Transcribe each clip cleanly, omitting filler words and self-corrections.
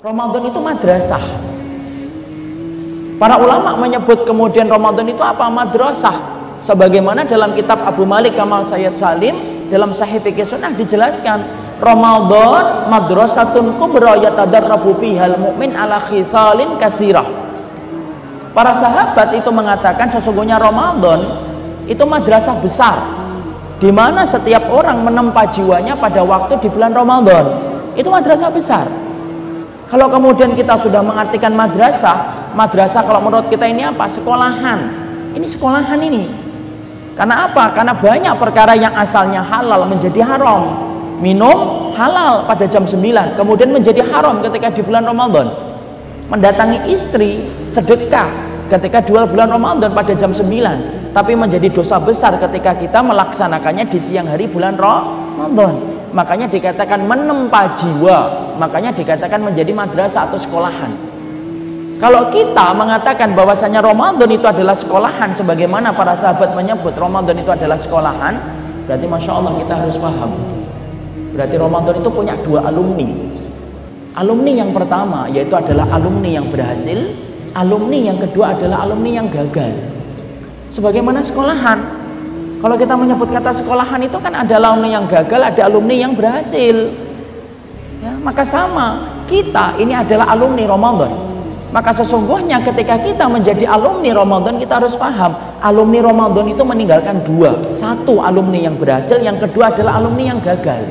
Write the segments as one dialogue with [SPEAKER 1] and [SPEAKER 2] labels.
[SPEAKER 1] Ramadan itu madrasah. Para ulama menyebut kemudian Ramadan itu apa? Madrasah. Sebagaimana dalam kitab Abu Malik Kamal Sayyid Salim dalam Sahih Fikih Sunnah dijelaskan, Ramadan madrasatun kubra yatadarrabu fihal mu'min ala khisalin kasirah. Para sahabat itu mengatakan sesungguhnya Ramadan itu madrasah besar, di mana setiap orang menempa jiwanya pada waktu di bulan Ramadan. Itu madrasah besar. Kalau kemudian kita sudah mengartikan madrasah, madrasah kalau menurut kita ini apa? Sekolahan. Ini sekolahan ini. Karena apa? Karena banyak perkara yang asalnya halal menjadi haram. Minum halal pada jam 9, kemudian menjadi haram ketika di bulan Ramadan. Mendatangi istri, sedekah ketika di bulan Ramadan pada jam 9, tapi menjadi dosa besar ketika kita melaksanakannya di siang hari bulan Ramadan. Makanya dikatakan menempa jiwa, makanya dikatakan menjadi madrasah atau sekolahan. Kalau kita mengatakan bahwasanya Ramadan itu adalah sekolahan, sebagaimana para sahabat menyebut Ramadan itu adalah sekolahan, berarti Masya Allah kita harus paham, berarti Ramadan itu punya dua alumni. Alumni yang pertama yaitu adalah alumni yang berhasil, alumni yang kedua adalah alumni yang gagal. Sebagaimana sekolahan, kalau kita menyebut kata sekolahan itu kan ada alumni yang gagal, ada alumni yang berhasil. Ya, maka sama, kita ini adalah alumni Ramadan. Maka sesungguhnya ketika kita menjadi alumni Ramadan, kita harus paham, alumni Ramadan itu meninggalkan dua. Satu alumni yang berhasil, yang kedua adalah alumni yang gagal.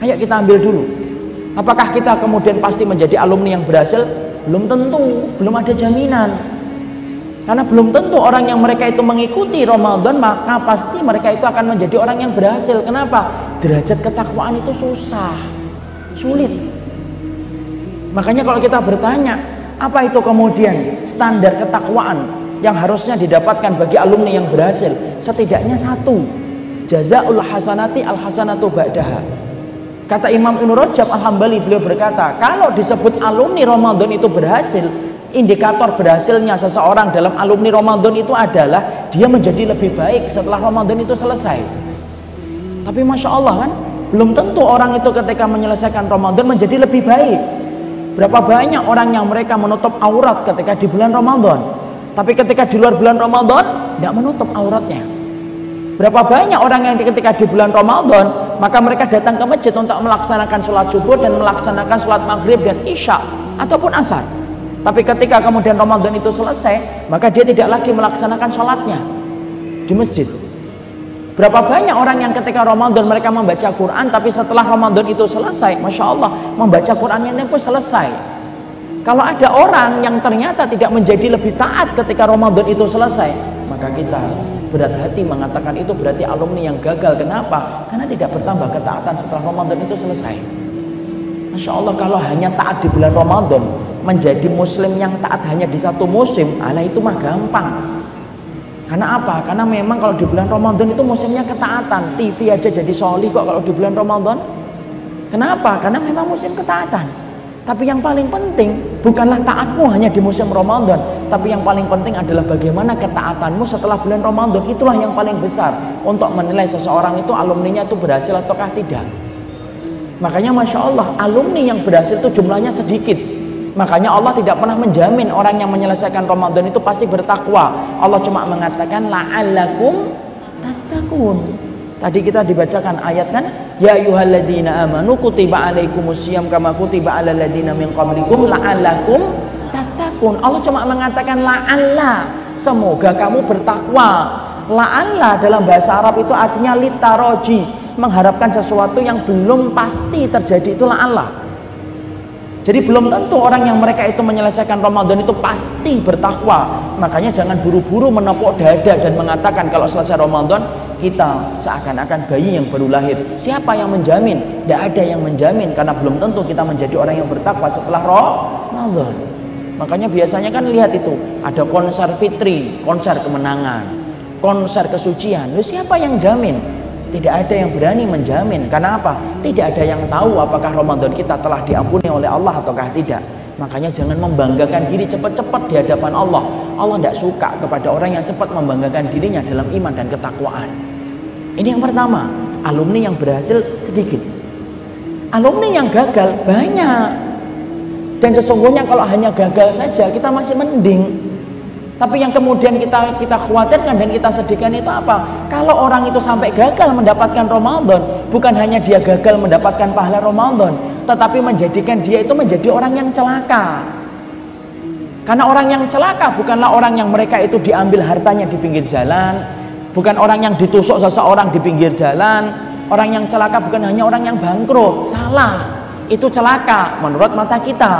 [SPEAKER 1] Ayo kita ambil dulu. Apakah kita kemudian pasti menjadi alumni yang berhasil? Belum tentu, belum ada jaminan. Karena belum tentu orang yang mereka itu mengikuti Ramadan maka pasti mereka itu akan menjadi orang yang berhasil. Kenapa? Derajat ketakwaan itu susah, sulit. Makanya kalau kita bertanya, apa itu kemudian standar ketakwaan yang harusnya didapatkan bagi alumni yang berhasil? Setidaknya satu, jazaul hasanati al hasanatu ba'daha. Kata Imam Ibnu Rajab Al-Hambali, beliau berkata, kalau disebut alumni Ramadan itu berhasil, indikator berhasilnya seseorang dalam alumni Ramadan itu adalah dia menjadi lebih baik setelah Ramadan itu selesai. Tapi Masya Allah kan, belum tentu orang itu ketika menyelesaikan Ramadan menjadi lebih baik. Berapa banyak orang yang mereka menutup aurat ketika di bulan Ramadan, tapi ketika di luar bulan Ramadan tidak menutup auratnya. Berapa banyak orang yang ketika di bulan Ramadan maka mereka datang ke masjid untuk melaksanakan sholat subuh dan melaksanakan sholat maghrib dan isya ataupun asar. Tapi ketika kemudian Ramadan itu selesai, maka dia tidak lagi melaksanakan sholatnya di masjid. Berapa banyak orang yang ketika Ramadan mereka membaca Quran, tapi setelah Ramadan itu selesai, Masya Allah, membaca Qurannya pun selesai. Kalau ada orang yang ternyata tidak menjadi lebih taat ketika Ramadan itu selesai, maka kita berat hati mengatakan itu berarti alumni yang gagal. Kenapa? Karena tidak bertambah ketaatan setelah Ramadan itu selesai. Masya Allah, kalau hanya taat di bulan Ramadan, menjadi muslim yang taat hanya di satu musim, ala itu mah gampang. Karena apa? Karena memang kalau di bulan Ramadan itu musimnya ketaatan. TV aja jadi sholih kok kalau di bulan Ramadan. Kenapa? Karena memang musim ketaatan. Tapi yang paling penting bukanlah taatmu hanya di musim Ramadan, tapi yang paling penting adalah bagaimana ketaatanmu setelah bulan Ramadan. Itulah yang paling besar untuk menilai seseorang itu alumninya itu berhasil ataukah tidak. Makanya Masya Allah, alumni yang berhasil itu jumlahnya sedikit. Makanya Allah tidak pernah menjamin orang yang menyelesaikan Ramadan itu pasti bertakwa. Allah cuma mengatakan la'allakum tattaqun. Tadi kita dibacakan ayat kan, ya ayyuhalladzina amanu kutiba alaikumusiyam kama kutiba alal ladzina min qablikum la'allakum tattaqun. Allah cuma mengatakan la'alla, semoga kamu bertakwa. La'alla dalam bahasa Arab itu artinya litaroji, mengharapkan sesuatu yang belum pasti terjadi, itu la'alla. Jadi belum tentu orang yang mereka itu menyelesaikan Ramadan itu pasti bertakwa. Makanya jangan buru-buru menepuk dada dan mengatakan kalau selesai Ramadan kita seakan-akan bayi yang baru lahir. Siapa yang menjamin? Tidak ada yang menjamin, karena belum tentu kita menjadi orang yang bertakwa setelah Ramadan. Makanya biasanya kan lihat itu, ada konser fitri, konser kemenangan, konser kesucian. Lalu siapa yang jamin? Tidak ada yang berani menjamin. Karena apa? Tidak ada yang tahu apakah Ramadan kita telah diampuni oleh Allah ataukah tidak. Makanya jangan membanggakan diri cepat-cepat di hadapan Allah. Allah tidak suka kepada orang yang cepat membanggakan dirinya dalam iman dan ketakwaan. Ini yang pertama, alumni yang berhasil sedikit. Alumni yang gagal banyak. Dan sesungguhnya kalau hanya gagal saja kita masih mending. Tapi yang kemudian kita khawatirkan dan kita sedihkan itu apa? Kalau orang itu sampai gagal mendapatkan Ramadan, bukan hanya dia gagal mendapatkan pahala Ramadan, tetapi menjadikan dia itu menjadi orang yang celaka. Karena orang yang celaka bukanlah orang yang mereka itu diambil hartanya di pinggir jalan, bukan orang yang ditusuk seseorang di pinggir jalan. Orang yang celaka bukan hanya orang yang bangkrut, salah. Itu celaka menurut mata kita.